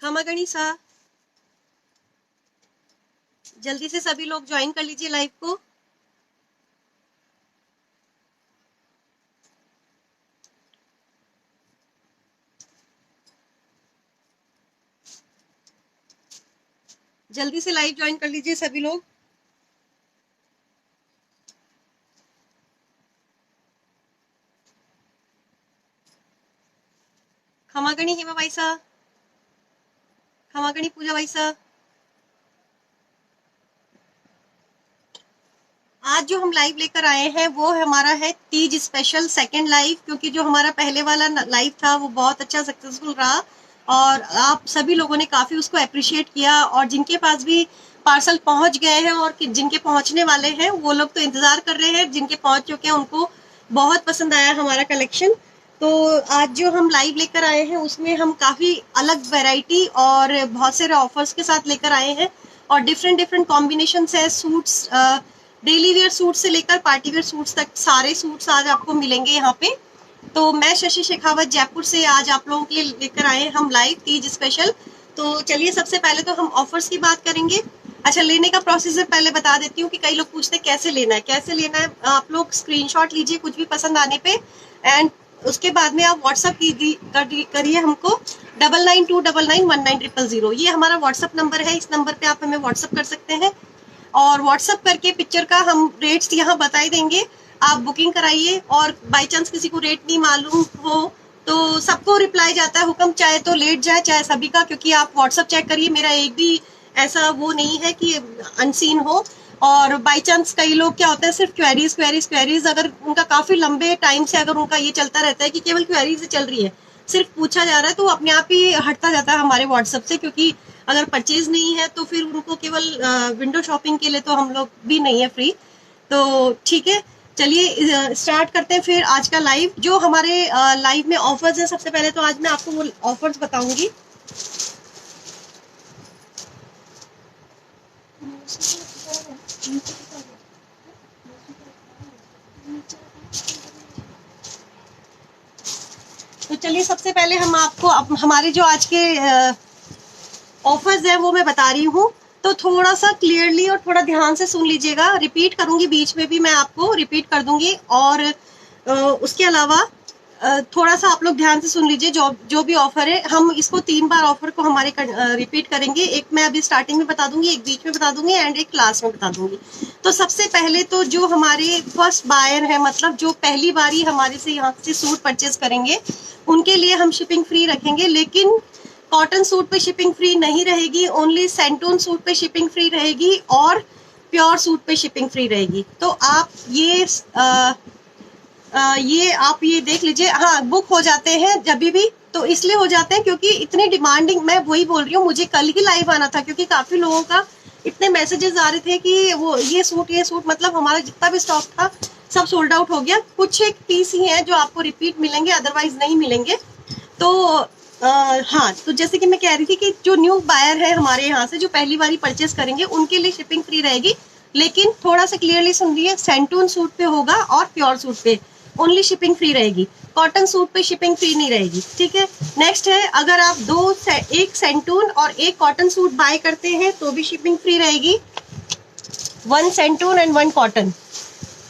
खमा गणिसा, जल्दी से सभी लोग ज्वाइन कर लीजिए लाइव को। जल्दी से लाइव ज्वाइन कर लीजिए सभी लोग। खमागणी हेमा वाइसा, खमागणी पूजा वाइसा। आज जो हम लाइव लेकर आए हैं वो हमारा है तीज स्पेशल सेकंड लाइव, क्योंकि जो हमारा पहले वाला लाइव था वो बहुत अच्छा सक्सेसफुल रहा और आप सभी लोगों ने काफी उसको अप्रिशिएट किया, और जिनके पास भी पार्सल पहुंच गए हैं और जिनके पहुंचने वाले हैं वो लोग तो इंतजार कर रहे हैं, जिनके पहुंच चुके हैं उनको बहुत पसंद आया हमारा कलेक्शन। तो आज जो हम लाइव लेकर आए हैं उसमें हम काफी अलग वैरायटी और बहुत सारे ऑफर्स के साथ लेकर आए हैं, और डिफरेंट डिफरेंट कॉम्बिनेशन है। सूट्स, डेली वेयर सूट से लेकर पार्टी वेयर सूट्स तक सारे सूट्स आज आपको मिलेंगे यहाँ पे। तो मैं शशि शेखावत जयपुर से आज आप लोगों के लिए लेकर आए हम लाइव तीज स्पेशल। तो चलिए सबसे पहले तो हम ऑफर्स की बात करेंगे। अच्छा, लेने का प्रोसीजर पहले बता देती हूँ कि कई लोग पूछते हैं कैसे लेना है, कैसे लेना है। आप लोग स्क्रीनशॉट लीजिए कुछ भी पसंद आने पे, एंड उसके बाद में आप व्हाट्सअप करिए हमको 9929919000। ये हमारा व्हाट्सअप नंबर है, इस नंबर पे आप हमें व्हाट्सअप कर सकते हैं और व्हाट्सअप करके पिक्चर का हम रेट्स यहाँ बता देंगे। आप बुकिंग कराइए, और बाय चांस किसी को रेट नहीं मालूम हो तो सबको रिप्लाई जाता है हुक्म, चाहे तो लेट जाए चाहे सभी का, क्योंकि आप व्हाट्सअप चेक करिए, मेरा एक भी ऐसा वो नहीं है कि अनसीन हो। और बाई चांस कई लोग क्या होता है सिर्फ क्वेरीज क्वेरीज क्वेरीज, अगर उनका काफी लंबे टाइम से अगर उनका ये चलता रहता है कि केवल क्वेरीज चल रही है, सिर्फ पूछा जा रहा है, तो अपने आप ही हटता जाता है हमारे व्हाट्सएप से, क्योंकि अगर परचेज नहीं है तो फिर उनको केवल विंडो शॉपिंग के लिए तो हम लोग भी नहीं है फ्री। तो ठीक है, चलिए स्टार्ट करते हैं फिर आज का लाइव। जो हमारे लाइव में ऑफर्स है, सबसे पहले तो आज मैं आपको वो ऑफर्स बताऊंगी। तो चलिए सबसे पहले हम आपको हमारे जो आज के ऑफर्स है वो मैं बता रही हूँ, तो थोड़ा सा क्लियरली और थोड़ा ध्यान से सुन लीजिएगा। रिपीट करूंगी, बीच में भी मैं आपको रिपीट कर दूंगी, और उसके अलावा थोड़ा सा आप लोग ध्यान से सुन लीजिए। जो भी ऑफर है हम इसको 3 बार ऑफर को हमारे रिपीट करेंगे। एक मैं अभी स्टार्टिंग में बता दूंगी, एक बीच में बता दूंगी, एंड एक क्लास में बता दूंगी। तो सबसे पहले तो जो हमारे फर्स्ट बायर है, मतलब जो पहली बारी हमारे से यहाँ से सूट परचेज करेंगे, उनके लिए हम शिपिंग फ्री रखेंगे। लेकिन कॉटन सूट पे शिपिंग फ्री नहीं रहेगी, ओनली सेंटून सूट पे शिपिंग फ्री रहेगी और प्योर सूट पे शिपिंग फ्री रहेगी। तो आप आप ये देख लीजिए। हाँ, बुक हो जाते हैं जब भी, तो इसलिए हो जाते हैं क्योंकि इतनी डिमांडिंग, मैं वही बोल रही हूँ, मुझे कल ही लाइव आना था क्योंकि काफी लोगों का इतने मैसेजेस आ रहे थे कि वो ये सूट, मतलब हमारा जितना भी स्टॉक था सब सोल्ड आउट हो गया। कुछ एक पीस ही है जो आपको रिपीट मिलेंगे, अदरवाइज नहीं मिलेंगे। तो हाँ, तो जैसे कि मैं कह रही थी कि जो न्यू बायर है हमारे यहाँ से, जो पहली बारी परचेस करेंगे, उनके लिए शिपिंग फ्री रहेगी। लेकिन थोड़ा सा क्लियरली सुन लीजिए, सेंटून सूट पे होगा और प्योर सूट पे ओनली शिपिंग फ्री रहेगी, कॉटन सूट पे शिपिंग फ्री नहीं रहेगी। ठीक है, नेक्स्ट है, अगर आप एक सेंटून और एक कॉटन सूट बाय करते हैं तो भी शिपिंग फ्री रहेगी। 1 सेंटून एंड 1 कॉटन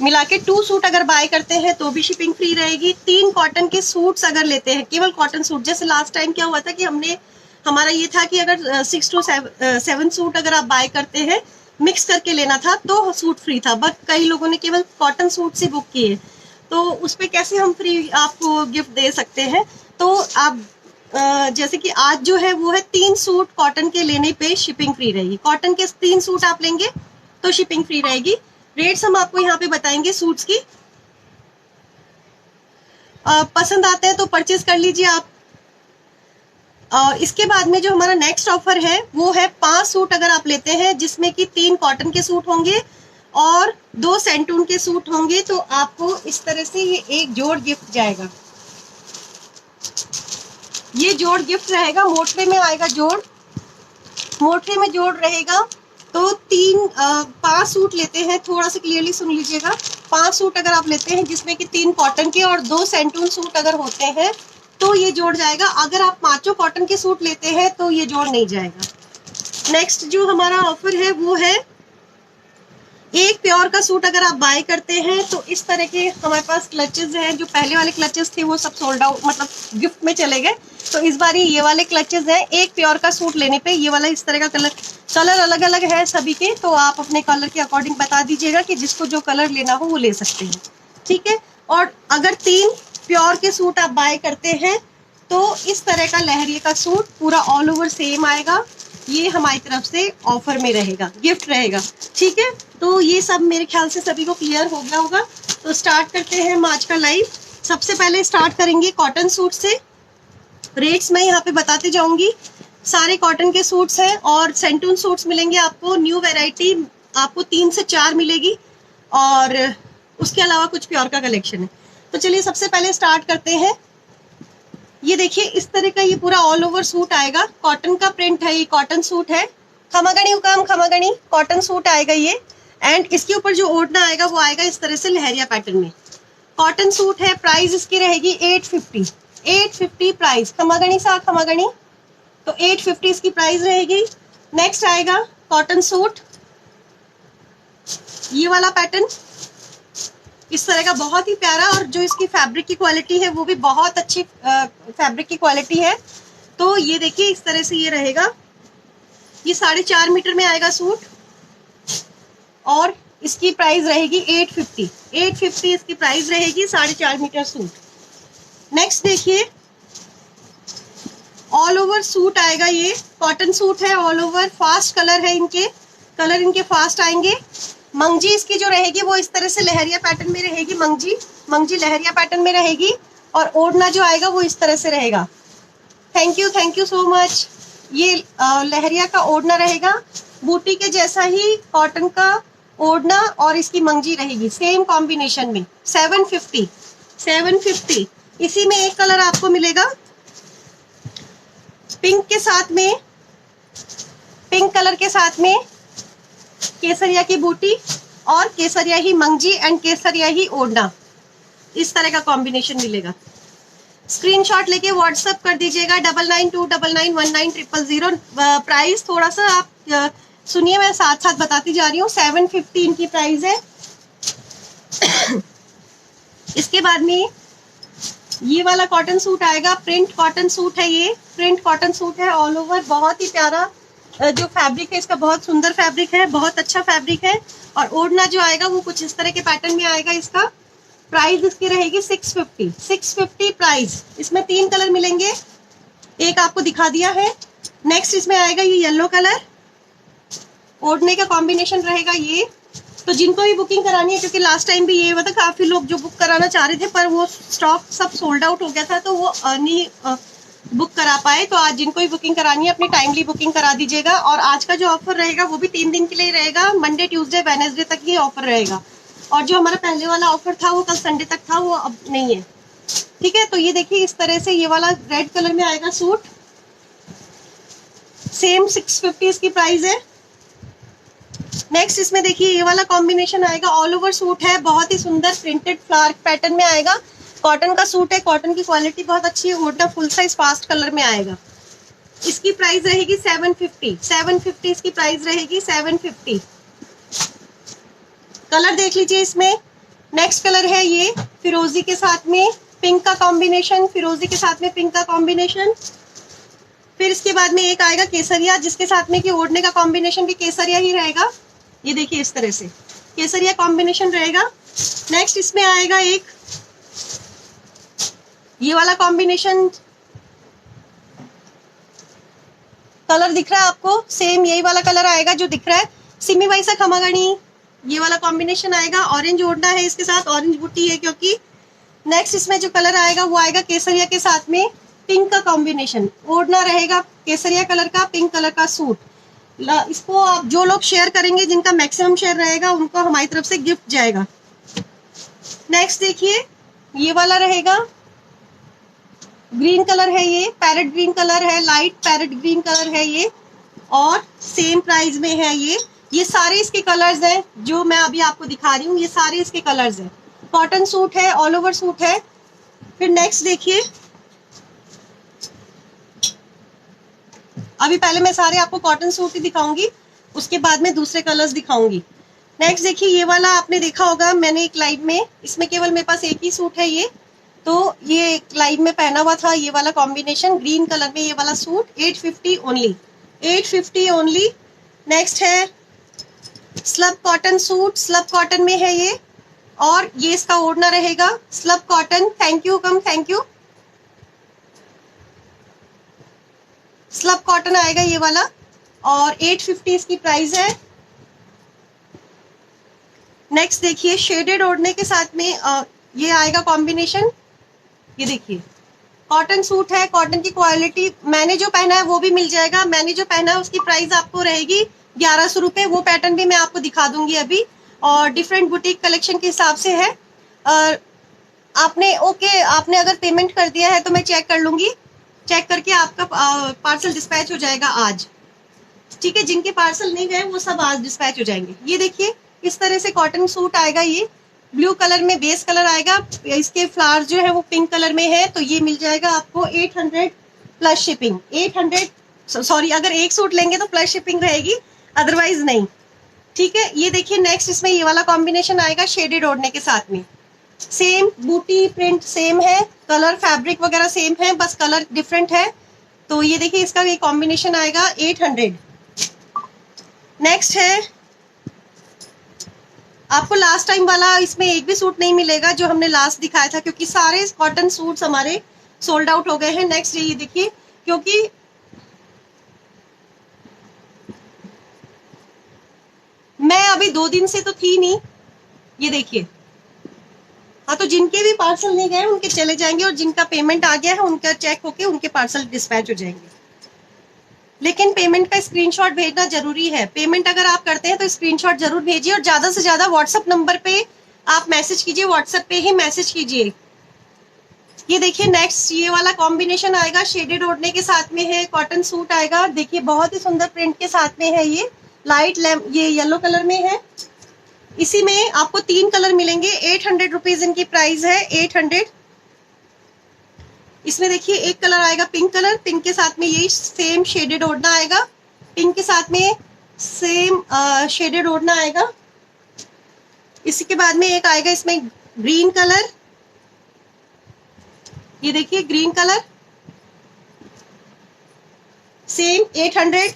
मिला के 2 सूट अगर बाय करते हैं तो भी शिपिंग फ्री रहेगी। 3 कॉटन के सूट्स अगर लेते हैं, केवल कॉटन सूट, जैसे लास्ट टाइम क्या हुआ था कि हमारा ये था कि अगर 6 to 7 सूट अगर आप बाय करते हैं, मिक्स करके लेना था तो सूट फ्री था, बट कई लोगों ने केवल कॉटन सूट से बुक किए, तो उस पर कैसे हम फ्री आपको गिफ्ट दे सकते हैं। तो आप जैसे कि आज जो है वो है 3 सूट कॉटन के लेने पे शिपिंग फ्री रहेगी। कॉटन के 3 सूट आप लेंगे तो शिपिंग फ्री रहेगी। रेट्स हम आपको यहाँ पे बताएंगे सूट्स की। पसंद आते हैं तो परचेज कर लीजिए आप। इसके बाद में जो हमारा नेक्स्ट ऑफर है वो है 5 सूट अगर आप लेते हैं, जिसमें कि 3 कॉटन के सूट होंगे और 2 सेंटून के सूट होंगे, तो आपको इस तरह से ये एक जोड़ गिफ्ट जाएगा। ये जोड़ गिफ्ट रहेगा, मोटरे में आएगा जोड़, मोटरे में जोड़ रहेगा। तो 5 सूट लेते हैं, थोड़ा सा क्लियरली सुन लीजिएगा। 5 सूट अगर आप लेते हैं जिसमें कि 3 कॉटन के और 2 सेंटून सूट अगर होते हैं, तो ये जोड़ जाएगा। अगर आप माचो कॉटन के सूट लेते हैं तो ये जोड़ नहीं जाएगा। नेक्स्ट जो हमारा ऑफर है वो है एक प्योर का सूट अगर आप बाय करते हैं तो इस तरह के हमारे पास क्लचेस हैं। जो पहले वाले क्लचेस थे वो सब सोल्ड आउट, मतलब गिफ्ट में चले गए। तो इस बार ये वाले क्लचेस हैं। एक प्योर का सूट लेने पे ये वाला इस तरह का कलर अलग अलग है सभी के, तो आप अपने कलर के अकॉर्डिंग बता दीजिएगा कि जिसको जो कलर लेना हो वो ले सकते हैं, ठीक है। और अगर 3 प्योर के सूट आप बाय करते हैं तो इस तरह का लहरिए का सूट पूरा ऑल ओवर सेम आएगा। ये हमारी तरफ से ऑफर में रहेगा, गिफ्ट रहेगा, ठीक है। तो ये सब मेरे ख्याल से सभी को क्लियर हो गया होगा। तो स्टार्ट करते हैं हम आज का लाइव। सबसे पहले स्टार्ट करेंगे कॉटन सूट से। रेट्स मैं यहाँ पे बताते जाऊंगी। सारे कॉटन के सूट्स हैं और सेंटून सूट्स मिलेंगे आपको। न्यू वैरायटी आपको 3 से 4 मिलेगी और उसके अलावा कुछ प्योर का कलेक्शन है। तो चलिए सबसे पहले स्टार्ट करते हैं। ये देखिए इस तरह का ये पूरा ऑल ओवर सूट आएगा। कॉटन का प्रिंट है, ये कॉटन सूट है। खमागणी हुकाम खमागणी कॉटन सूट आएगा ये। एंड इसके ऊपर जो ओढ़ना आएगा वो आएगा इस तरह से लहरिया पैटर्न में। कॉटन सूट है। प्राइस इसकी रहेगी 850 प्राइस। खमागणी सा खमागणी, तो 850 इसकी प्राइस रहेगी। नेक्स्ट आएगा कॉटन सूट, ये वाला पैटर्न इस तरह का, बहुत ही प्यारा। और जो इसकी फैब्रिक की क्वालिटी है वो भी बहुत अच्छी फैब्रिक की क्वालिटी है। तो ये देखिए इस तरह से ये रहेगा। ये 4.5 मीटर में आएगा सूट और इसकी प्राइस रहेगी 850 इसकी प्राइस रहेगी। 4.5 मीटर सूट। नेक्स्ट देखिए ऑल ओवर सूट आएगा। ये कॉटन सूट है, ऑल ओवर फास्ट कलर है। कलर इनके फास्ट आएंगे। मंगजी इसकी जो रहेगी वो इस तरह से लहरिया पैटर्न में रहेगी। मंगजी लहरिया पैटर्न में रहेगी और ओढ़ना जो आएगा वो इस तरह से रहेगा। Thank you so much. ये लहरिया का ओढ़ना रहेगा। बूटी के जैसा ही कॉटन का ओढ़ना और इसकी मंगजी रहेगी सेम कॉम्बिनेशन में। 750। इसी में एक कलर आपको मिलेगा पिंक के साथ में, पिंक कलर के साथ में केसरिया की बूटी और केसरिया ही मंगजी एंड केसरिया ही ओढ़ना, इस तरह का कॉम्बिनेशन मिलेगा। स्क्रीनशॉट लेके व्हाट्सएप कर दीजिएगा 9929919000। प्राइस थोड़ा सा आप सुनिए, मैं साथ साथ बताती जा रही हूँ। 750 इनकी प्राइस है। इसके बाद में ये वाला कॉटन सूट आएगा। प्रिंट कॉटन सूट है। ये प्रिंट कॉटन सूट है ऑल ओवर। बहुत ही प्यारा जो फैब्रिक है इसका, बहुत सुंदर फैब्रिक है, बहुत अच्छा फैब्रिक है। और ओढ़ना जो आएगा वो कुछ इस तरह के पैटर्न में आएगा। इसका प्राइस इसकी रहेगी 650 प्राइस। इसमें 3 कलर मिलेंगे, एक आपको दिखा दिया है। नेक्स्ट इसमें आएगा ये येलो कलर, ओढ़ने का कॉम्बिनेशन रहेगा ये। तो जिनको भी बुकिंग करानी है, क्योंकि लास्ट टाइम भी ये हुआ था, काफी लोग जो बुक कराना चाह रहे थे पर वो स्टॉक सब सोल्ड आउट हो गया था, तो वो नहीं बुक करा पाए। तो आज जिनको भी बुकिंग करानी है अपनी टाइमली बुकिंग करा दीजिएगा। और आज का जो ऑफर रहेगा वो भी 3 दिन के लिए रहेगा। मंडे ट्यूसडे वेडनेसडे तक ये ऑफर रहेगा। और जो हमारा पहले वाला ऑफर था वो कल संडे तक था, वो अब नहीं है, ठीक है। तो ये देखिए इस तरह से ये वाला रेड कलर में आएगा सूट। सेम 650 इसकी प्राइस है। नेक्स्ट इसमें देखिए ये वाला कॉम्बिनेशन आएगा। ऑल ओवर सूट है, बहुत ही सुंदर प्रिंटेड फ्लावर पैटर्न में आएगा। कॉटन का सूट है, कॉटन की क्वालिटी बहुत अच्छी है। ओढ़ना फुल साइज फास्ट कलर में आएगा। इसकी प्राइस रहेगी 750 इसकी प्राइस रहेगी 750। कलर देख लीजिए इसमें। नेक्स्ट कलर है ये फिरोजी के साथ में पिंक का कॉम्बिनेशन, फिरोजी के साथ में पिंक का कॉम्बिनेशन। फिर इसके बाद में एक आएगा केसरिया, जिसके साथ में कि ओढ़ने का कॉम्बिनेशन भी केसरिया ही रहेगा। ये देखिए इस तरह से केसरिया कॉम्बिनेशन रहेगा। नेक्स्ट इसमें आएगा एक ये वाला कॉम्बिनेशन, कलर दिख रहा है आपको, सेम यही वाला कलर आएगा जो दिख रहा है। सिमी वैसा खमागणी, ये वाला कॉम्बिनेशन आएगा। ऑरेंज ओढ़ना है इसके साथ, ऑरेंज बूटी है क्योंकि। नेक्स्ट इसमें जो कलर आएगा वो आएगा केसरिया के साथ में पिंक का कॉम्बिनेशन। ओढ़ना रहेगा केसरिया कलर का, पिंक कलर का सूट। इसको आप जो लोग शेयर करेंगे, जिनका मैक्सिमम शेयर रहेगा, उनको हमारी तरफ से गिफ्ट जाएगा। नेक्स्ट देखिए ये वाला रहेगा, ग्रीन कलर है, ये पैरेट ग्रीन कलर है, लाइट पैरेट ग्रीन कलर है ये, और सेम प्राइस में है ये सारे इसके कलर्स हैं जो मैं अभी आपको दिखा रही हूँ। ये सारे इसके कलर्स हैं। कॉटन सूट है, ऑल ओवर सूट है। फिर नेक्स्ट देखिए अभी पहले मैं सारे आपको कॉटन सूट ही दिखाऊंगी, उसके बाद में दूसरे कलर्स दिखाऊंगी। नेक्स्ट देखिए, ये वाला आपने देखा होगा मैंने एक लाइव में, इसमें केवल मेरे पास एक ही सूट है ये, तो ये एक लाइव में पहना हुआ था ये वाला कॉम्बिनेशन ग्रीन कलर में, ये वाला सूट 850 ओनली, 850 ओनली। नेक्स्ट है slub cotton suit, slub cotton में है ये, और ये इसका ओढ़ना रहेगा slub cotton. Thank you come, thank you. Slub cotton आएगा ये वाला, और 850 इसकी प्राइस है। नेक्स्ट देखिए, शेडेड ओढ़ने के साथ में ये आएगा कॉम्बिनेशन। ये देखिए कॉटन सूट है, कॉटन की क्वालिटी, मैंने जो पहना है वो भी मिल जाएगा। मैंने जो पहना है उसकी प्राइस आपको रहेगी 1100 रुपये। वो पैटर्न भी मैं आपको दिखा दूंगी अभी, और डिफरेंट बुटीक कलेक्शन के हिसाब से है। आपने आपने अगर पेमेंट कर दिया है तो मैं चेक कर लूंगी, चेक करके आपका पार्सल डिस्पैच हो जाएगा आज, ठीक है। जिनके पार्सल नहीं गए वो सब आज डिस्पैच हो जाएंगे। ये देखिए इस तरह से कॉटन सूट आएगा, ये ब्लू कलर में बेस कलर आएगा, इसके फ्लावर्स जो है वो पिंक कलर में है, तो ये मिल जाएगा आपको 800 प्लस शिपिंग। 800 सॉरी, अगर एक सूट लेंगे तो प्लस शिपिंग रहेगी, अदरवाइज नहीं, ठीक है। ये देखिए नेक्स्ट इसमें ये वाला कॉम्बिनेशन आएगा शेडेड ओढ़ने के साथ में, सेम बूटी प्रिंट सेम है, कलर फैब्रिक वगैरह सेम है, बस कलर डिफरेंट है। तो ये देखिए इसका ये कॉम्बिनेशन आएगा 800। नेक्स्ट है, आपको लास्ट टाइम वाला इसमें एक भी सूट नहीं मिलेगा जो हमने लास्ट दिखाया था, क्योंकि सारे कॉटन सूट्स हमारे सोल्ड आउट हो गए हैं। नेक्स्ट ये देखिए, क्योंकि मैं अभी 2 दिन से तो थी नहीं, ये देखिए। हाँ, तो जिनके भी पार्सल नहीं गए उनके चले जाएंगे, और जिनका पेमेंट आ गया है उनका चेक होके उनके पार्सल डिस्पैच हो जाएंगे। लेकिन पेमेंट का स्क्रीनशॉट भेजना जरूरी है। पेमेंट अगर आप करते हैं तो स्क्रीनशॉट जरूर भेजिए, और ज्यादा से ज्यादा व्हाट्सएप नंबर पे आप मैसेज कीजिए, व्हाट्सएप पे ही मैसेज कीजिए। ये देखिए नेक्स्ट ये वाला कॉम्बिनेशन आएगा, शेडेड ओढ़ने के साथ में है, कॉटन सूट आएगा। देखिए बहुत ही सुंदर प्रिंट के साथ में है, ये लाइट ये येलो कलर में है। इसी में आपको 3 कलर मिलेंगे, 800 रुपीज इनकी प्राइस है, 800। इसमें देखिए एक कलर आएगा पिंक कलर, पिंक के साथ में यही सेम शेडेड ओढ़ना आएगा, पिंक के साथ में सेम शेडेड ओढ़ना आएगा। इसी के बाद में एक आएगा इसमें ग्रीन कलर, ये देखिए ग्रीन कलर, सेम 800।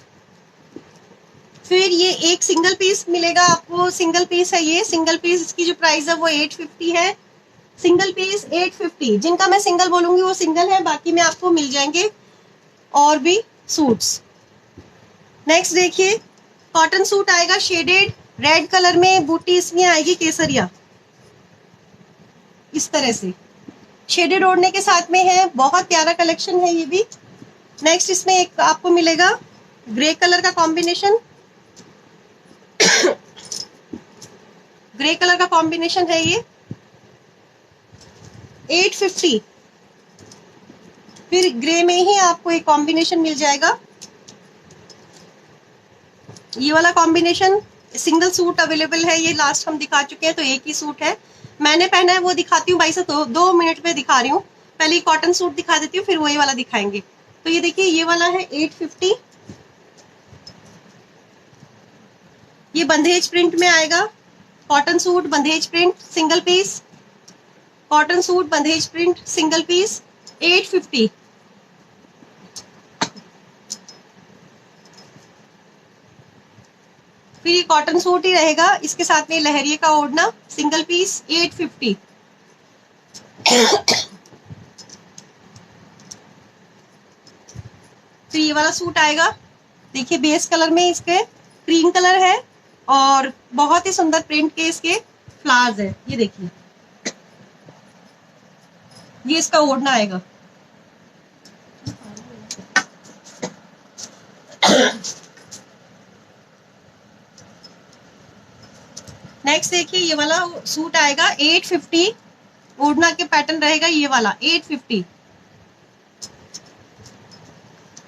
फिर ये एक सिंगल पीस मिलेगा आपको, सिंगल पीस है ये, सिंगल पीस इसकी जो प्राइस है वो 850 है, सिंगल पीस 850। जिनका मैं सिंगल बोलूंगी वो सिंगल है, बाकी में आपको मिल जाएंगे और भी सूट्स। नेक्स्ट देखिए कॉटन सूट आएगा शेडेड रेड कलर में, बूटी इसमें आएगी केसरिया, इस तरह से शेडेड ओढ़ने के साथ में है, बहुत प्यारा कलेक्शन है ये भी। नेक्स्ट इसमें एक आपको मिलेगा ग्रे कलर का कॉम्बिनेशन, ग्रे कलर का कॉम्बिनेशन है ये, 850। फिर ग्रे में ही आपको एक कॉम्बिनेशन मिल जाएगा, ये वाला कॉम्बिनेशन सिंगल सूट अवेलेबल है, ये लास्ट हम दिखा चुके हैं, तो एक ही सूट है। मैंने पहना है वो दिखाती हूँ भाई से, 2 मिनट में दिखा रही हूँ। पहले कॉटन सूट दिखा देती हूँ, फिर वही वाला दिखाएंगे। तो ये देखिए ये वाला है 850, ये बंधेज प्रिंट में आएगा, cotton suit bandhej print single piece, cotton suit bandhej print single piece 850। फिर ये कॉटन सूट ही रहेगा, इसके साथ में लहरिये का ओढ़ना सिंगल पीस 850। फिर ये वाला सूट आएगा, देखिए बेस कलर में इसके क्रीम कलर है, और बहुत ही सुंदर प्रिंट के इसके फ्लावर्स है। ये देखिए ये इसका ओढ़ना आएगा। नेक्स्ट देखिए ये वाला सूट आएगा 850, ओढ़ना के पैटर्न रहेगा ये वाला 850।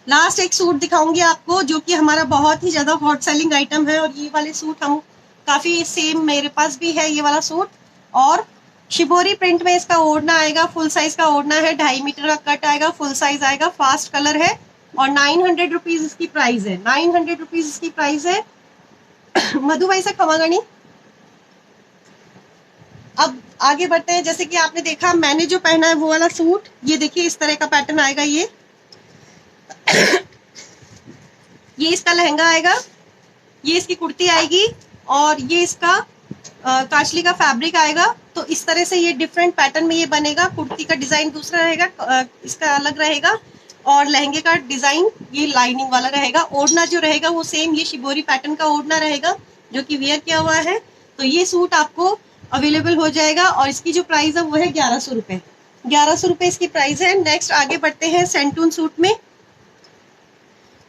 लास्ट एक सूट दिखाऊंगी आपको जो कि हमारा बहुत ही ज्यादा हॉट सेलिंग आइटम है, और ये वाले सूट हम काफी सेम मेरे पास भी है ये वाला सूट, और शिबोरी प्रिंट में इसका ओढ़ना आएगा, फुल साइज का ओढ़ना है, 2.5 मीटर का कट आएगा, फुल साइज आएगा, फास्ट कलर है, और 900 रुपीज इसकी प्राइस है, 900 रुपीज इसकी प्राइस है। मधु भाई से खमागणी। अब आगे बढ़ते हैं, जैसे कि आपने देखा मैंने जो पहना है वो वाला सूट, ये देखिए इस तरह का पैटर्न आएगा। ये इसका लहंगा आएगा, ये इसकी कुर्ती आएगी, और ये इसका काचली का फैब्रिक आएगा। तो इस तरह से ये डिफरेंट पैटर्न में ये बनेगा। कुर्ती का डिजाइन दूसरा रहेगा, इसका अलग रहेगा, और लहंगे का डिजाइन ये लाइनिंग वाला रहेगा। ओढ़ना जो रहेगा वो सेम ये शिबोरी पैटर्न का ओढ़ना रहेगा जो कि वियर किया हुआ है। तो ये सूट आपको अवेलेबल हो जाएगा, और इसकी जो प्राइस है वो है 1100 रुपए। 1100 रुपए इसकी प्राइस है। नेक्स्ट आगे बढ़ते हैं सेंटून सूट में।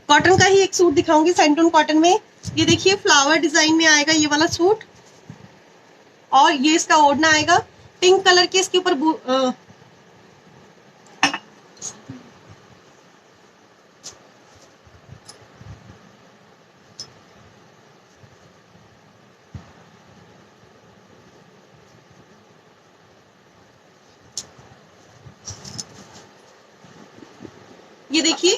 कॉटन का ही एक सूट दिखाऊंगी सेंटून कॉटन में। ये देखिए फ्लावर डिजाइन में आएगा ये वाला सूट, और ये इसका ओढ़ना आएगा पिंक कलर के। इसके ऊपर ये देखिए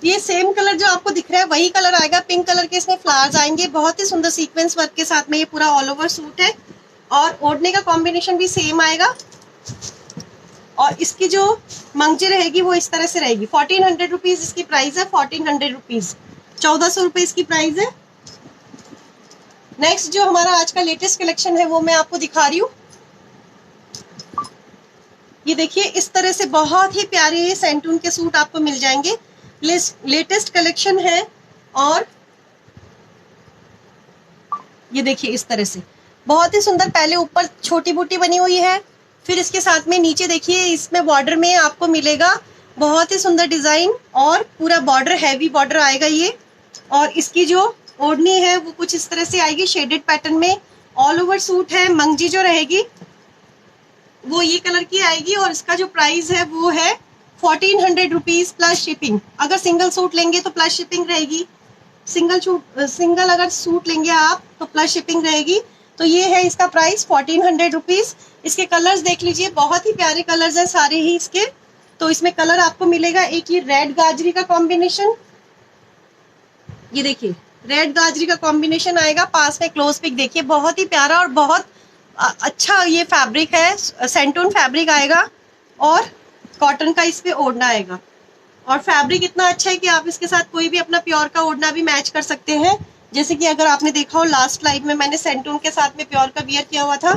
ये सेम कलर जो आपको दिख रहा है वही कलर आएगा, पिंक कलर के इसमें फ्लावर्स आएंगे। बहुत ही सुंदर सीक्वेंस वर्क के साथ में ये पूरा ऑल ओवर सूट है, और ओढ़ने का कॉम्बिनेशन भी सेम आएगा। और इसकी जो मंगजी रहेगी वो इस तरह से रहेगी। 1400 रुपीज इसकी प्राइस है, 1400 रुपीज, 1400 रुपए इसकी प्राइस है। नेक्स्ट जो हमारा आज का लेटेस्ट कलेक्शन है वो मैं आपको दिखा रही हूँ। ये देखिए इस तरह से बहुत ही प्यारे ये सेंटून के सूट आपको मिल जाएंगे। लेटेस्ट कलेक्शन है, और ये देखिए इस तरह से बहुत ही सुंदर। पहले ऊपर छोटी बूटी बनी हुई है, फिर इसके साथ में नीचे देखिए इसमें बॉर्डर में आपको मिलेगा बहुत ही सुंदर डिजाइन, और पूरा बॉर्डर हैवी बॉर्डर आएगा ये। और इसकी जो ओढ़नी है वो कुछ इस तरह से आएगी शेडेड पैटर्न में। ऑल ओवर सूट है। मंगजी जो रहेगी वो ये कलर की आएगी, और इसका जो प्राइस है वो है 1400 रुपीज प्लस शिपिंग। अगर सिंगल सूट लेंगे तो प्लस शिपिंग रहेगी, सिंगल अगर सूट लेंगे आप तो प्लस शिपिंग रहेगी। तो ये है इसका प्राइस 1400 रुपीज। इसके कलर्स देख लीजिए, बहुत ही प्यारे कलर्स हैं सारे ही इसके। तो इसमें कलर आपको मिलेगा एक ये रेड गाजरी का कॉम्बिनेशन, ये देखिए रेड गाजरी का कॉम्बिनेशन आएगा। पास में क्लोज पिक देखिए, बहुत ही प्यारा और बहुत अच्छा ये फैब्रिक है, सेंटून फैब्रिक आएगा, और कॉटन का इस पे ओढ़ना आएगा। और फैब्रिक इतना अच्छा है कि आप इसके साथ कोई भी अपना प्योर का ओढ़ना भी मैच कर सकते हैं। जैसे कि अगर आपने देखा हो लास्ट लाइव में मैंने सेंटून के साथ में प्योर का वियर किया हुआ था,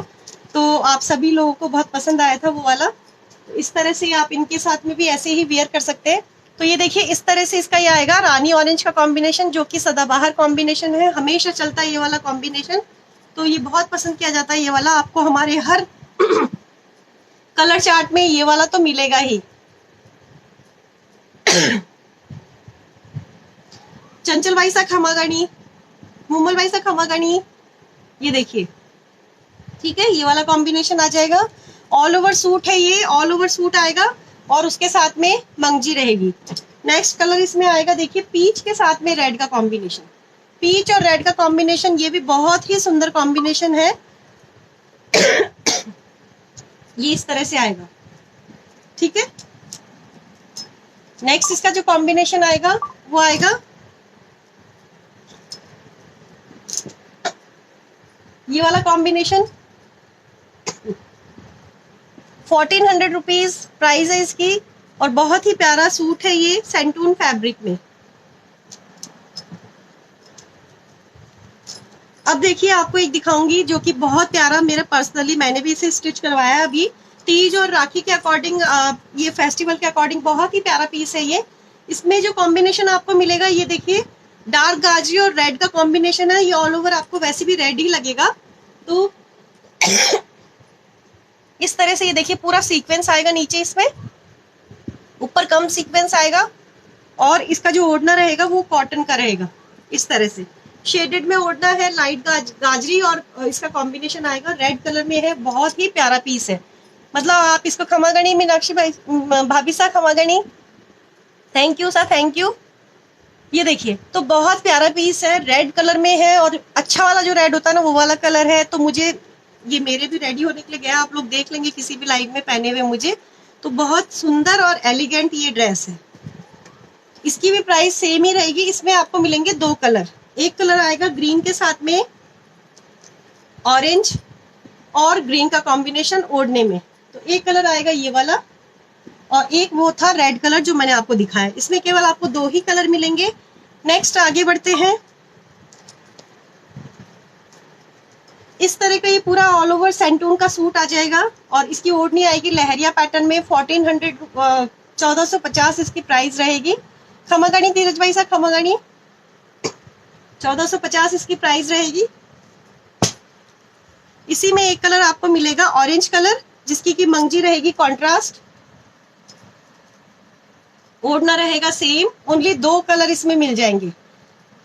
तो आप सभी लोगों को बहुत पसंद आया था वो वाला। तो इस तरह से आप इनके साथ में भी ऐसे ही वियर कर सकते हैं। तो ये देखिए इस तरह से इसका ये आएगा रानी ऑरेंज का कॉम्बिनेशन, जो कि सदाबहार कॉम्बिनेशन है, हमेशा चलता है ये वाला कॉम्बिनेशन। तो ये बहुत पसंद किया जाता है ये वाला। आपको हमारे हर कलर चार्ट में ये वाला तो मिलेगा ही। चंचल भाई सा खमागणी, मुमल भाई सा खमागणी, ये देखिए ठीक है ये वाला कॉम्बिनेशन आ जाएगा। ऑल ओवर सूट है ये, ऑल ओवर सूट आएगा, और उसके साथ में मंगजी रहेगी। नेक्स्ट कलर इसमें आएगा देखिए पीच के साथ में रेड का कॉम्बिनेशन। पीच और रेड का कॉम्बिनेशन ये भी बहुत ही सुंदर कॉम्बिनेशन है। ये इस तरह से आएगा, ठीक है। नेक्स्ट इसका जो कॉम्बिनेशन आएगा वो आएगा ये वाला कॉम्बिनेशन। 1400 रुपीज प्राइस है इसकी, और बहुत ही प्यारा सूट है ये सेंटून फैब्रिक में। अब देखिए आपको एक दिखाऊंगी जो कि बहुत प्यारा, मेरा पर्सनली मैंने भी इसे स्टिच करवाया है अभी तीज और राखी के अकॉर्डिंग, ये फेस्टिवल के अकॉर्डिंग बहुत ही प्यारा पीस है ये। इसमें जो कॉम्बिनेशन आपको मिलेगा ये देखिए डार्क गाजरी और रेड का कॉम्बिनेशन है। ये ऑल ओवर आपको वैसे भी रेड ही लगेगा। तो इस तरह से ये देखिए पूरा सीक्वेंस आएगा नीचे, इसमें ऊपर कम सीक्वेंस आएगा, और इसका जो ओढ़ना रहेगा वो कॉटन का रहेगा। इस तरह से शेडेड में ओढ़ना है, लाइट गाजरी, और इसका कॉम्बिनेशन आएगा रेड कलर में है। बहुत ही प्यारा पीस है, मतलब आप इसको खमागणी मीनाक्षी भाभी सा खमागणी, thank you sir, thank you. ये देखिए तो बहुत प्यारा पीस है, रेड कलर में है, और अच्छा वाला जो रेड होता है ना वो वाला कलर है। तो मुझे ये मेरे भी रेडी होने के लिए गया, आप लोग देख लेंगे किसी भी लाइव में पहने हुए मुझे। तो बहुत सुंदर और एलिगेंट ये ड्रेस है। इसकी भी प्राइस सेम ही रहेगी। इसमें आपको मिलेंगे 2 कलर, एक कलर आएगा ग्रीन के साथ में ऑरेंज और ग्रीन का कॉम्बिनेशन ओढ़ने में, तो एक कलर आएगा ये वाला, और एक वो था रेड कलर जो मैंने आपको दिखाया। इसमें केवल आपको 2 ही कलर मिलेंगे। नेक्स्ट आगे बढ़ते हैं। इस तरह का ये पूरा ऑल ओवर सेंटून का सूट आ जाएगा और इसकी ओढ़नी आएगी लहरिया पैटर्न में। 1450 इसकी प्राइस रहेगी। खमागणी धीरज भाई साहब, खमागणी 1450 इसकी प्राइस रहेगी। इसी में एक कलर आपको मिलेगा ऑरेंज कलर, जिसकी की मंगजी रहेगी कॉन्ट्रास्ट, ओढ़ना रहेगा सेम। ओनली 2 कलर इसमें मिल जाएंगे।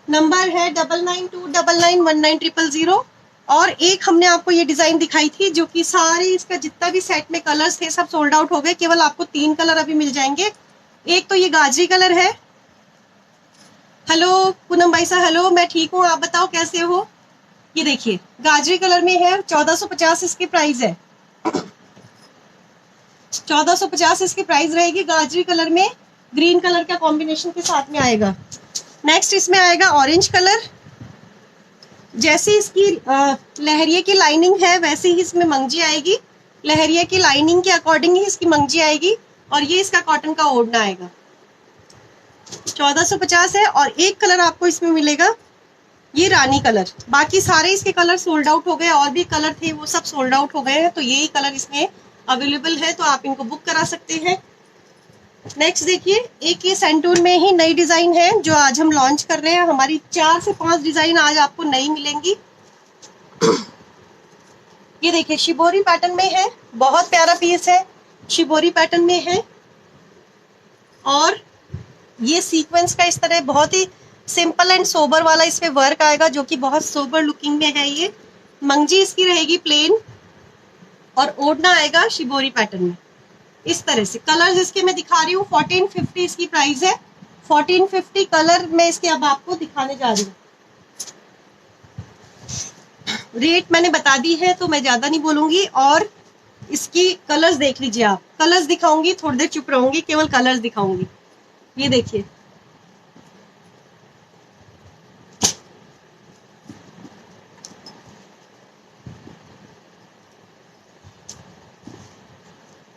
नंबर है 9929919000। और एक हमने आपको ये डिजाइन दिखाई थी जो कि सारे इसका जितना भी सेट में कलर्स थे सब सोल्ड आउट हो गए। केवल आपको 3 कलर अभी मिल जाएंगे। एक तो ये गाजरी कलर है। हेलो पूनम भाई साहब, हेलो, मैं ठीक हूँ, आप बताओ कैसे हो। ये देखिए गाजरी कलर में है, 1450 इसकी प्राइस है। 1450 इसकी प्राइस रहेगी। गाजरी कलर में ग्रीन कलर का कॉम्बिनेशन के साथ में आएगा। नेक्स्ट इसमें आएगा ऑरेंज कलर। जैसे इसकी लहरिये की लाइनिंग है वैसे ही इसमें मंगजी आएगी। लहरिये की लाइनिंग के अकॉर्डिंग ही इसकी मंगजी आएगी और ये इसका कॉटन का ओढ़ना आएगा। 1450 है। और एक कलर आपको इसमें मिलेगा ये रानी कलर। बाकी सारे इसके कलर सोल्ड आउट हो गए, और भी कलर थे वो सब सोल्ड आउट हो गए हैं, तो यही कलर इसमें अवेलेबल है, तो आप इनको बुक करा सकते हैं। नेक्स्ट देखिए, एक ये सेंटून में ही नई डिजाइन है जो आज हम लॉन्च कर रहे हैं। हमारी 4 से 5 डिजाइन आज आपको नई मिलेंगी। ये देखिए शिबोरी पैटर्न में है, बहुत प्यारा पीस है, शिबोरी पैटर्न में है। और ये सीक्वेंस का इस तरह बहुत ही सिंपल एंड सोबर वाला इसमें वर्क आएगा जो कि बहुत सोबर लुकिंग में है। ये मंगजी इसकी रहेगी प्लेन और ओढ़ना आएगा शिबोरी पैटर्न में। इस तरह से कलर्स इसके मैं दिखा रही हूँ। 1450 इसकी प्राइस है। 1450 कलर मैं इसके अब आपको दिखाने जा रही हूँ। रेट मैंने बता दी है तो मैं ज्यादा नहीं बोलूंगी। और इसकी कलर्स देख लीजिए आप। कलर्स दिखाऊंगी, थोड़ी देर चुप रहूंगी, केवल कलर्स दिखाऊंगी। ये देखिए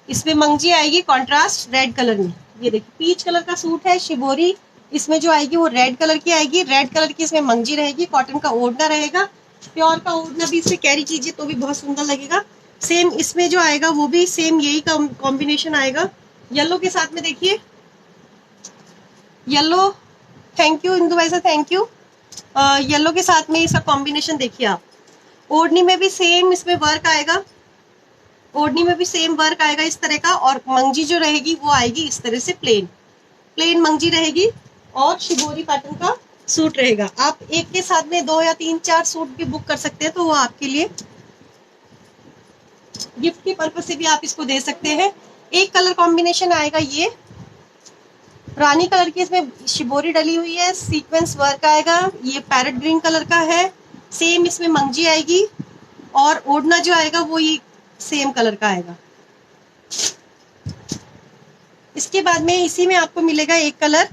इसमें मंगजी आएगी कॉन्ट्रास्ट रेड कलर में। ये देखिए पीच कलर का सूट है। शिबोरी इसमें जो आएगी वो रेड कलर की आएगी। रेड कलर की इसमें मंगजी रहेगी। कॉटन का ओढ़ना रहेगा। प्योर का ओढ़ना भी इससे कैरी कीजिए तो भी बहुत सुंदर लगेगा। सेम इसमें जो आएगा वो भी सेम यही कॉम्बिनेशन आएगा। येलो के साथ में देखिए, येलो, थैंक यू इंदु भाई साहब, थैंक यू। येलो के साथ में इसका कॉम्बिनेशन देखिए आप। ओढ़नी में भी सेम इसमें वर्क आएगा। ओढ़नी में भी सेम वर्क आएगा इस तरह का। और मंगजी जो रहेगी वो आएगी इस तरह से प्लेन प्लेन मंगजी रहेगी और शिबोरी पैटर्न का सूट रहेगा। आप एक के साथ में 2 या 3 4 सूट भी बुक कर सकते हैं, तो वो आपके लिए गिफ्ट के पर्पज से भी आप इसको दे सकते हैं। एक कलर कॉम्बिनेशन आएगा ये रानी कलर की, इसमें शिबोरी डली हुई है, सीक्वेंस वर्क आएगा। ये पैरेट ग्रीन कलर का है। सेम इसमें मंगजी आएगी और ओढ़ना जो आएगा वो ये सेम कलर का आएगा। इसके बाद में इसी में आपको मिलेगा एक कलर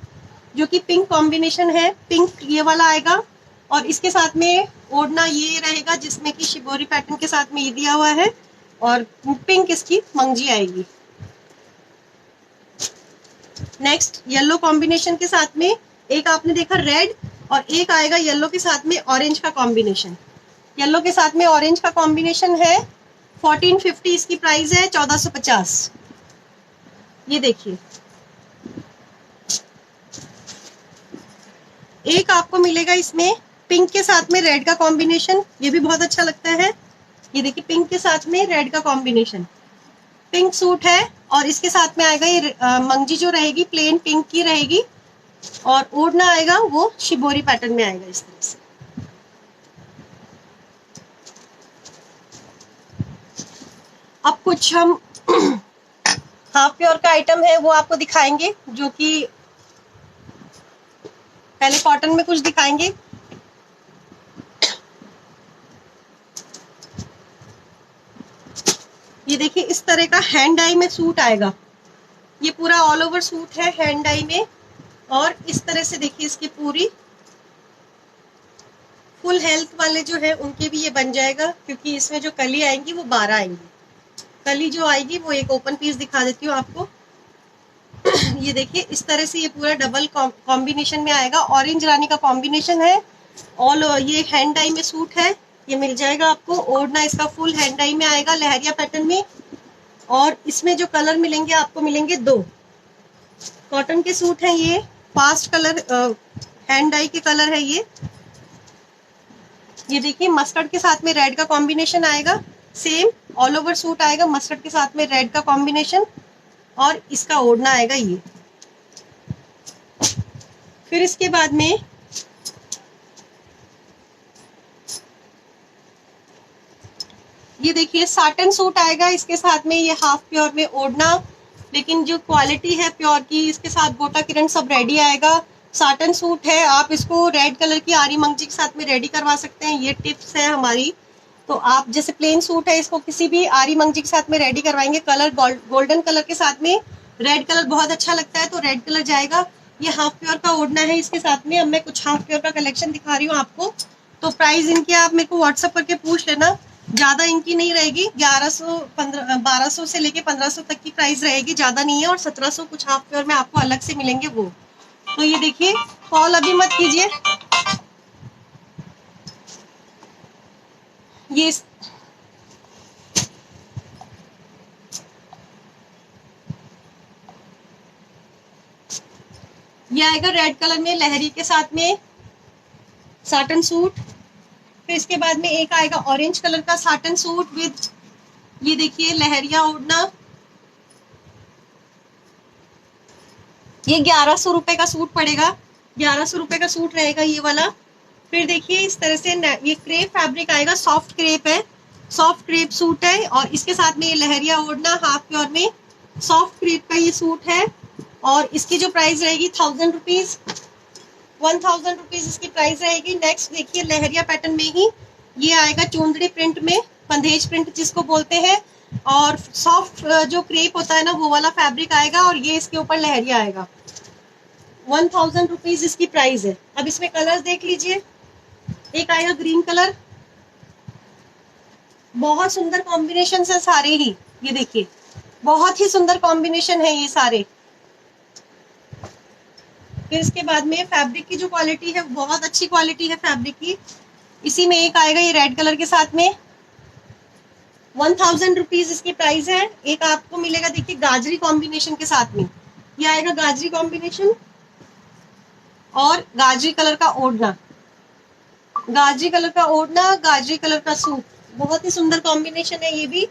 जो कि पिंक कॉम्बिनेशन है। पिंक ये वाला आएगा और इसके साथ में ओढ़ना ये रहेगा जिसमें कि शिबोरी पैटर्न के साथ में ये दिया हुआ है और पिंक इसकी मंगजी आएगी। नेक्स्ट येलो कॉम्बिनेशन के साथ में एक आपने देखा रेड और एक आएगा येलो के साथ में ऑरेंज का कॉम्बिनेशन। येलो के साथ में ऑरेंज का कॉम्बिनेशन है। 1450 इसकी प्राइस है। 1450। ये देखिए एक आपको मिलेगा इसमें पिंक के साथ में रेड का कॉम्बिनेशन, ये भी बहुत अच्छा लगता है। ये देखिए पिंक के साथ में रेड का कॉम्बिनेशन, पिंक सूट है और इसके साथ में आएगा ये मंगजी जो रहेगी प्लेन पिंक की रहेगी और ओढ़ना आएगा वो शिबोरी पैटर्न में आएगा इस तरह से। अब कुछ हम हाफ प्योर का आइटम है वो आपको दिखाएंगे, जो कि पहले कॉटन में कुछ दिखाएंगे। ये देखिए इस तरह का हैंड डाई में सूट आएगा। ये पूरा ऑल ओवर सूट है हैंड डाई में। और इस तरह से देखिए इसकी पूरी फुल हेल्थ वाले जो है उनके भी ये बन जाएगा, क्योंकि इसमें जो कली आएंगी वो 12 आएंगी। कली जो आएगी वो एक ओपन पीस दिखा देती हूँ आपको। ये देखिए इस तरह से ये पूरा डबल कॉम्बिनेशन में आएगा। ऑरेंज रानी का कॉम्बिनेशन है। ऑल ये हैंड डाई में सूट है, ये मिल जाएगा आपको। ओढ़ना इसका फुल हैंड डाई में आएगा, लहरिया पैटर्न में। और इसमें जो कलर मिलेंगे आपको मिलेंगे 2 कॉटन के सूट हैं ये। फास्ट कलर हैंड डाई के कलर है ये देखिए मस्टर्ड के साथ में रेड का कॉम्बिनेशन आएगा। सेम ऑल ओवर सूट आएगा, मस्टर्ड के साथ में रेड का कॉम्बिनेशन। और इसका ओढ़ना आएगा ये। फिर इसके बाद में ये देखिए साटन सूट आएगा, इसके साथ में ये हाफ प्योर में ओढ़ना, लेकिन जो क्वालिटी है प्योर की, इसके साथ गोटा किरण सब रेडी आएगा। साटन सूट है, आप इसको रेड कलर की आरी मंगजी के साथ में रेडी करवा सकते हैं। ये टिप्स है हमारी। तो आप जैसे प्लेन सूट है, इसको किसी भी आरी मंगजी के साथ में रेडी करवाएंगे। कलर गोल्डन कलर के साथ में रेड कलर बहुत अच्छा लगता है, तो रेड कलर जाएगा। ये हाफ प्योर का ओढ़ना है इसके साथ में। अब मैं कुछ हाफ प्योर का कलेक्शन दिखा रही हूँ आपको। तो प्राइस इनकी आप मेरे को व्हाट्सअप करके पूछ लेना, ज्यादा इनकी नहीं रहेगी। 1200 से लेके 1500 तक की प्राइस रहेगी, ज्यादा नहीं है। और 1700 कुछ हाफ प्योर में आपको अलग से मिलेंगे वो। तो ये देखिए, कॉल अभी मत कीजिए। ये आएगा रेड कलर में लहरी के साथ में साटन सूट। फिर इसके बाद में एक आएगा ऑरेंज कलर का साटन सूट विद ये देखिए लहरिया ओढ़ना। ये 1100 रुपए का सूट पड़ेगा, 1100 रुपए का सूट रहेगा ये वाला। फिर देखिए इस तरह से ये क्रेप फैब्रिक आएगा, सॉफ्ट क्रेप है, सॉफ्ट क्रेप सूट है। और इसके साथ में ये लहरिया ओढ़ना हाफ प्योर में सॉफ्ट क्रेप का ये सूट है। और इसकी जो प्राइस रहेगी 1000 रुपीज, 1000 रुपीज इसकी प्राइस रहेगी। नेक्स्ट देखिए लहरिया पैटर्न में ही ये आएगा, चुंदड़ी प्रिंट में, बंदेज प्रिंट जिसको बोलते हैं। और सॉफ्ट जो क्रेप होता है ना वो वाला फैब्रिक आएगा। और ये इसके ऊपर लहरिया आएगा। 1000 रुपीज इसकी प्राइस है। अब इसमें कलर्स देख लीजिए। एक आएगा ग्रीन कलर, बहुत सुंदर कॉम्बिनेशन है सारे ही। ये देखिए बहुत ही सुंदर कॉम्बिनेशन है ये सारे। फिर इसके बाद में फैब्रिक की जो क्वालिटी है बहुत अच्छी क्वालिटी है फैब्रिक की। इसी में एक आएगा ये रेड कलर के साथ में, 1000 रुपीज इसकी प्राइस है। एक आपको मिलेगा देखिए गाजरी कॉम्बिनेशन के साथ में, ये आएगा गाजरी कॉम्बिनेशन और गाजरी कलर का ओढ़ना, गाजरी कलर का ओढ़ना, गाजरी कलर का सूट, बहुत ही सुंदर कॉम्बिनेशन है ये भी।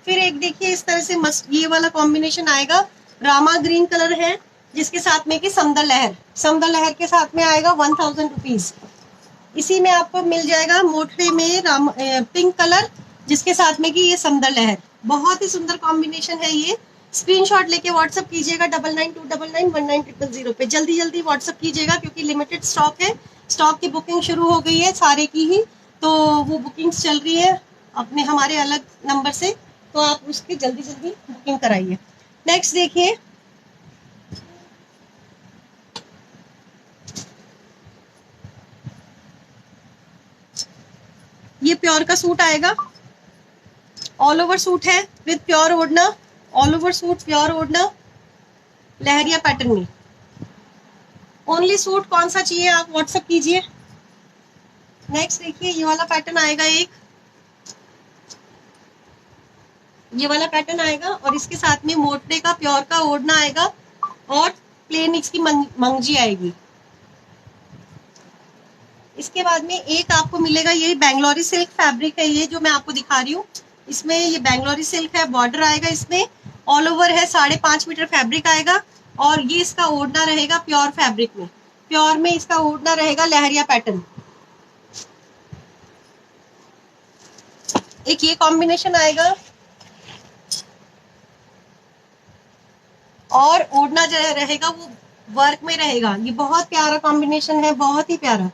फिर एक देखिए इस तरह से मस्त ये वाला कॉम्बिनेशन आएगा, रामा ग्रीन कलर है जिसके साथ में कि समदर लहर के साथ में आएगा 1000 रुपीज। इसी में आपको मिल जाएगा मोटरे में पिंक कलर जिसके साथ में कि ये समदर लहर, बहुत ही सुंदर कॉम्बिनेशन है ये। स्क्रीनशॉट लेके व्हाट्सअप कीजिएगा 9929991900 पे, जल्दी जल्दी व्हाट्सअप कीजिएगा क्योंकि लिमिटेड स्टॉक है। स्टॉक की बुकिंग शुरू हो गई है सारे की ही, तो वो बुकिंग्स चल रही है अपने हमारे अलग नंबर से, तो आप उसकी जल्दी जल्दी बुकिंग कराइए। नेक्स्ट देखिए ये प्योर का सूट आएगा, ऑल ओवर सूट है विद प्योर ओढ़ना, ऑल ओवर सूट प्योर ओढ़ना लहरिया पैटर्न में। ओनली सूट कौन सा चाहिए आप व्हाट्सएप कीजिए। नेक्स्ट देखिए ये वाला पैटर्न आएगा, एक ये वाला पैटर्न आएगा और इसके साथ में मोटरे का प्योर का ओढ़ना आएगा और प्लेन इसकी मंगजी आएगी। इसके बाद में एक आपको मिलेगा यही बेंगलोरी सिल्क फैब्रिक है ये जो मैं आपको दिखा रही हूँ। इसमें ये बेंगलोरी सिल्क है, बॉर्डर आएगा इसमें, ऑल ओवर है, 5.5 मीटर फैब्रिक आएगा। और ये इसका ओढ़ना रहेगा प्योर फैब्रिक में, प्योर में इसका ओढ़ना रहेगा लहरिया पैटर्न। एक ये कॉम्बिनेशन आएगा और ओढ़ना जो रहेगा वो वर्क में रहेगा। ये बहुत प्यारा कॉम्बिनेशन है, बहुत ही प्यारा।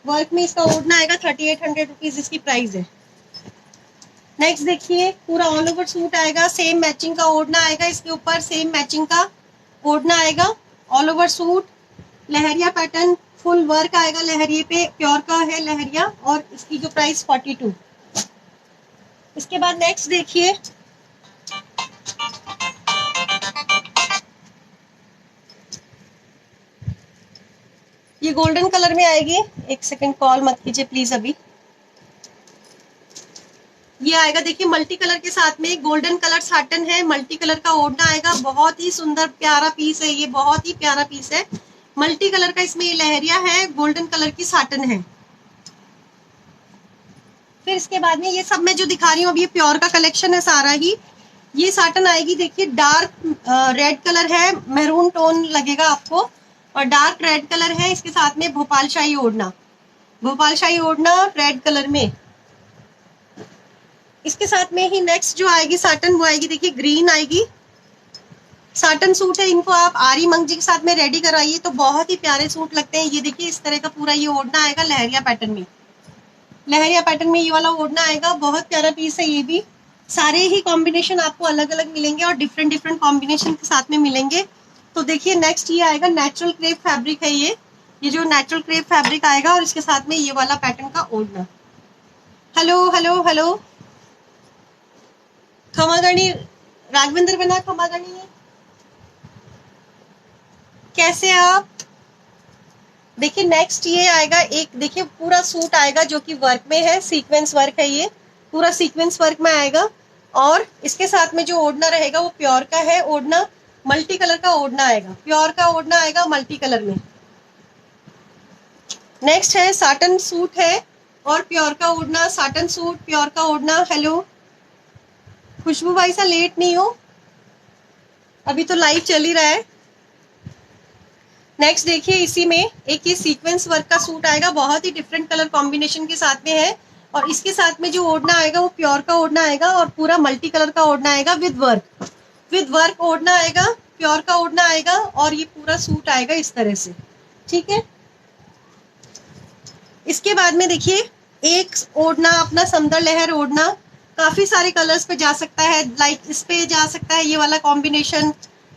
वर्क में इसका ओढ़ना आएगा, 3800 रुपीज इसकी प्राइस है। नेक्स्ट देखिए पूरा ऑल ओवर सूट आएगा, सेम मैचिंग का ओढ़ना आएगा, इसके ऊपर सेम मैचिंग का ओढ़ना आएगा, ऑल ओवर सूट लहरिया पैटर्न, फुल वर्क आएगा लहरिए पे, प्योर का है लहरिया, और इसकी जो प्राइस 42। इसके बाद नेक्स्ट देखिए, ये गोल्डन कलर में आएगी। एक सेकंड, कॉल मत कीजिए प्लीज अभी। ये आएगा देखिए मल्टी कलर के साथ में, गोल्डन कलर साटन है, मल्टी कलर का ओढ़ना आएगा, बहुत ही सुंदर प्यारा पीस है ये, बहुत ही प्यारा पीस है, मल्टी कलर का इसमें ये लहरिया है, गोल्डन कलर की साटन है। फिर इसके बाद में ये सब मैं जो दिखा रही हूँ अभी, ये प्योर का कलेक्शन है सारा ही। ये साटन आएगी देखिए, डार्क रेड कलर है, मैरून टोन लगेगा आपको, और डार्क रेड कलर है, इसके साथ में भोपाल शाही ओढ़ना, भोपाल शाही ओढ़ना रेड कलर में। इसके साथ में ही नेक्स्ट जो आएगी साटन, वो आएगी देखिए ग्रीन आएगी, साटन सूट है, इनको आप आरी मंगजी के साथ में रेडी करवाइए तो बहुत ही प्यारे सूट लगते हैं। ये देखिए इस तरह का पूरा ये ओढ़ना आएगा लहरिया पैटर्न में, लहरिया पैटर्न में ये वाला ओढ़ना आएगा, बहुत प्यारा पीस है ये भी। सारे ही कॉम्बिनेशन आपको अलग अलग मिलेंगे और डिफरेंट डिफरेंट कॉम्बिनेशन के साथ में मिलेंगे। तो देखिए नेक्स्ट ये आएगा नेचुरल क्रेप फैब्रिक है ये जो नेचुरल क्रेप फैब्रिक आएगा, और इसके साथ में ये वाला पैटर्न का ओढ़ना। हेलो हेलो हेलो, खमागणी राघवेंद्र बना, खमागणी कैसे हैं आप? देखिए नेक्स्ट ये आएगा एक, देखिए पूरा सूट आएगा जो कि वर्क में है, सीक्वेंस वर्क है, ये पूरा सीक्वेंस वर्क में आएगा, और इसके साथ में जो ओढ़ना रहेगा वो प्योर का है ओढ़ना, मल्टी कलर का ओढ़ना आएगा, प्योर का ओढ़ना आएगा मल्टी कलर में। नेक्स्ट है साटन सूट है और प्योर का ओढ़ना, साटन सूट प्योर का ओढ़ना। हेलो खुशबू भाई सा लेट नहीं हो, अभी तो लाइव चल ही रहा है। नेक्स्ट देखिए इसी में एक ये सीक्वेंस वर्क का सूट आएगा, बहुत ही डिफरेंट कलर कॉम्बिनेशन के साथ में है, और इसके साथ में जो ओढ़ना आएगा वो प्योर का ओढ़ना आएगा और पूरा मल्टी कलर का ओढ़ना आएगा विद वर्क ओढ़ना आएगा, प्योर का ओढ़ना आएगा, और ये पूरा सूट आएगा इस तरह से, ठीक है। इसके बाद में देखिए एक ओढ़ना अपना समदर लहर ओढ़ना, काफी सारे कलर्स पे जा सकता है, लाइक इस पे जा सकता है ये वाला कॉम्बिनेशन,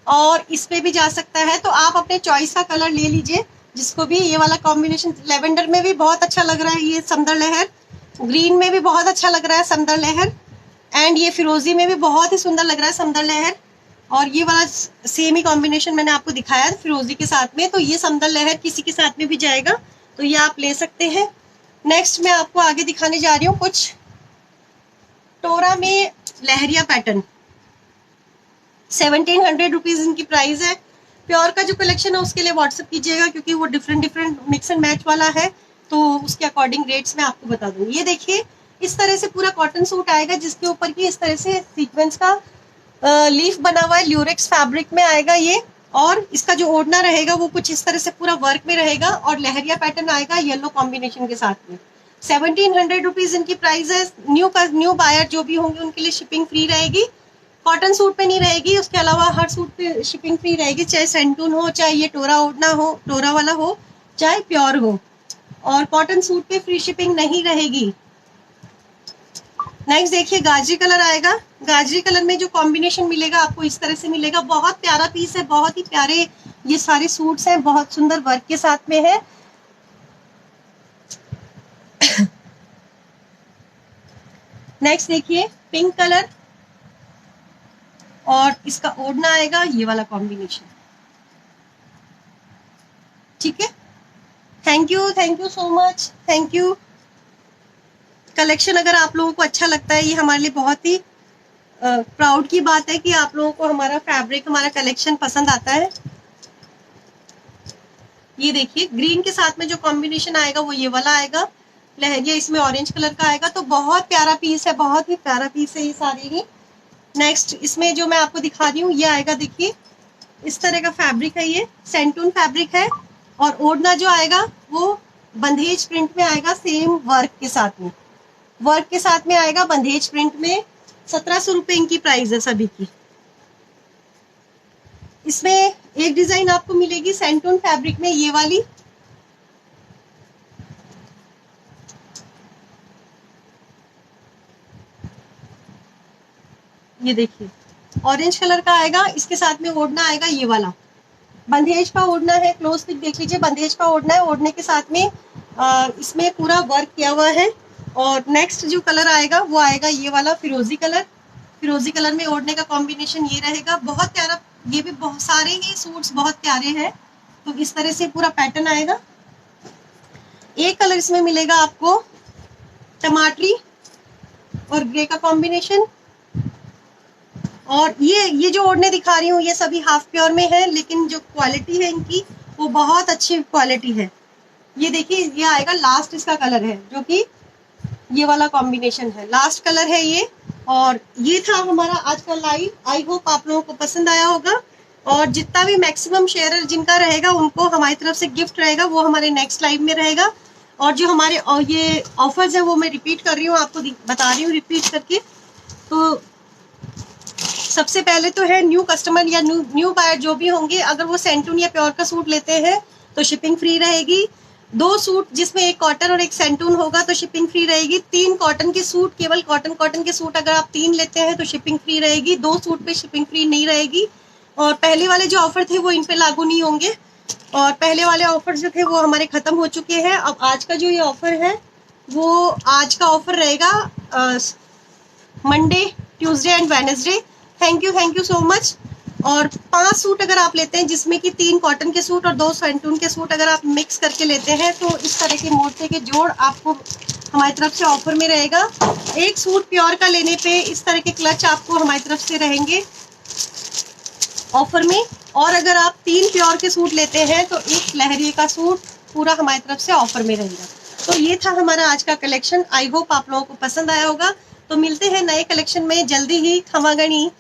और इस पे भी जा सकता है, तो आप अपने चॉइस का कलर ले लीजिए जिसको भी। ये वाला कॉम्बिनेशन लेवेंडर में भी बहुत अच्छा लग रहा है ये समदर लहर, ग्रीन में भी बहुत अच्छा लग रहा है समदर लहर, एंड ये फिरोजी में भी बहुत ही सुंदर लग रहा है समदर लहर, और ये वाला सेम ही कॉम्बिनेशन मैंने आपको दिखाया फिरोजी के साथ में, तो ये समदर लहर किसी के साथ में भी जाएगा, तो ये आप ले सकते हैं। नेक्स्ट मैं आपको आगे दिखाने जा रही हूँ कुछ टोरा में लहरिया पैटर्न, 1700 रुपीज इनकी प्राइस है। प्योर का जो कलेक्शन है उसके लिए व्हाट्सअप कीजिएगा, क्योंकि वो डिफरेंट मिक्स एंड मैच वाला है, तो उसके अकॉर्डिंग रेट्स मैं आपको बता दूंगी। ये देखिए इस तरह से पूरा कॉटन सूट आएगा जिसके ऊपर की इस तरह से सीक्वेंस का लीफ बना हुआ है, ल्यूरेक्स फैब्रिक में आएगा ये, और इसका जो ओढ़ना रहेगा वो कुछ इस तरह से पूरा वर्क में रहेगा, और लहरिया पैटर्न आएगा येलो कॉम्बिनेशन के साथ में। 1700 रुपीज इनकी प्राइस है। न्यू बायर जो भी होंगे उनके लिए शिपिंग फ्री रहेगी, कॉटन सूट पे नहीं रहेगी, उसके अलावा हर सूट पे शिपिंग फ्री रहेगी, चाहे सेंटून हो, चाहे ये टोरा ओढ़ना हो, टोरा वाला हो, चाहे प्योर हो, और कॉटन सूट पे फ्री शिपिंग नहीं रहेगी। नेक्स्ट देखिए गाजरी कलर आएगा, गाजरी कलर में जो कॉम्बिनेशन मिलेगा आपको इस तरह से मिलेगा, बहुत प्यारा पीस है, बहुत ही प्यारे ये सारे सूट्स हैं, बहुत सुंदर वर्क के साथ में है। नेक्स्ट देखिए पिंक कलर, और इसका ओढ़ना आएगा ये वाला कॉम्बिनेशन, ठीक है। Thank you so much, thank you. Collection अगर आप लोगों को अच्छा लगता है, ये हमारे लिए बहुत ही प्राउड की बात है कि आप लोगों को हमारा फैब्रिक, हमारा कलेक्शन पसंद आता है। ये देखिए ग्रीन के साथ में जो कॉम्बिनेशन आएगा वो ये वाला आएगा, लहरिया इसमें ऑरेंज कलर का आएगा, तो बहुत प्यारा पीस है, बहुत ही प्यारा पीस है ये सारी ही। नेक्स्ट इसमें जो मैं आपको दिखा रही हूँ ये आएगा, देखिए इस तरह का फैब्रिक है, ये सेंटून फैब्रिक है, और ओढ़ना जो आएगा वो बंधेज प्रिंट में आएगा, सेम वर्क के साथ में, वर्क के साथ में आएगा बंधेज प्रिंट में। 1700 रुपए इनकी प्राइस है सभी की। इसमें एक डिजाइन आपको मिलेगी सेंटून फैब्रिक में, ये वाली, ये देखिए ऑरेंज कलर का आएगा, इसके साथ में ओढ़ना आएगा ये वाला, बंदेज का ओढ़ना है, क्लोज पिक देख लीजिए, बंदेज का ओढ़ना है, ओढ़ने के साथ में इसमें पूरा वर्क किया हुआ है। और नेक्स्ट जो कलर आएगा वो आएगा ये वाला फिरोजी कलर। फिरोजी कलर में ओढ़ने का कॉम्बिनेशन ये रहेगा, बहुत प्यारा। ये भी बहुत सारे ही सूट्स बहुत प्यारे हैं। तो इस तरह से पूरा पैटर्न आएगा। एक कलर इसमें मिलेगा आपको टमाटरी और ग्रे का कॉम्बिनेशन। और ये जो ओढ़ने दिखा रही हूँ ये सभी हाफ प्योर में है, लेकिन जो क्वालिटी है इनकी वो बहुत अच्छी क्वालिटी है। ये देखिए, ये आएगा लास्ट इसका कलर है, जो कि ये वाला कॉम्बिनेशन है, लास्ट कलर है ये। और ये था हमारा आज का लाइव। आई होप आप लोगों को पसंद आया होगा। और जितना भी मैक्सिमम शेयरर जिनका रहेगा उनको हमारी तरफ से गिफ्ट रहेगा, वो हमारे नेक्स्ट लाइव में रहेगा। और जो हमारे ये ऑफर्स है वो मैं रिपीट कर रही हूँ, आपको बता रही हूँ रिपीट करके। तो सबसे पहले तो है न्यू कस्टमर या न्यू बायर जो भी होंगे, अगर वो सेंटून या प्योर का सूट लेते हैं तो शिपिंग फ्री रहेगी। 2 सूट जिसमें एक कॉटन और एक सेंटून होगा तो शिपिंग फ्री रहेगी। 3 कॉटन के सूट, केवल कॉटन के सूट अगर आप 3 लेते हैं तो शिपिंग फ्री रहेगी। 2 सूट पे शिपिंग फ्री नहीं रहेगी। और पहले वाले जो ऑफर थे वो इन पे लागू नहीं होंगे। और पहले वाले ऑफर जो थे वो हमारे खत्म हो चुके हैं। अब आज का जो ये ऑफर है वो आज का ऑफर रहेगा Monday, Tuesday and Wednesday. Thank you so much. और 5 सूट अगर आप लेते हैं जिसमें कि 3 कॉटन के सूट और 2 सेंटून के सूट अगर आप मिक्स करके लेते हैं तो इस तरह के मोर्चे के जोड़ आपको हमारी तरफ से ऑफर में रहेगा। 1 सूट प्योर का लेने पे इस तरह के क्लच आपको हमारी तरफ से रहेंगे ऑफर में। और अगर आप 3 प्योर के सूट लेते हैं तो 1 लहरिए का सूट पूरा हमारी तरफ से ऑफर में रहेगा। तो ये था हमारा आज का कलेक्शन। आई होप आप लोगों को पसंद आया होगा। तो मिलते हैं नए कलेक्शन में जल्दी ही। खमा गणी।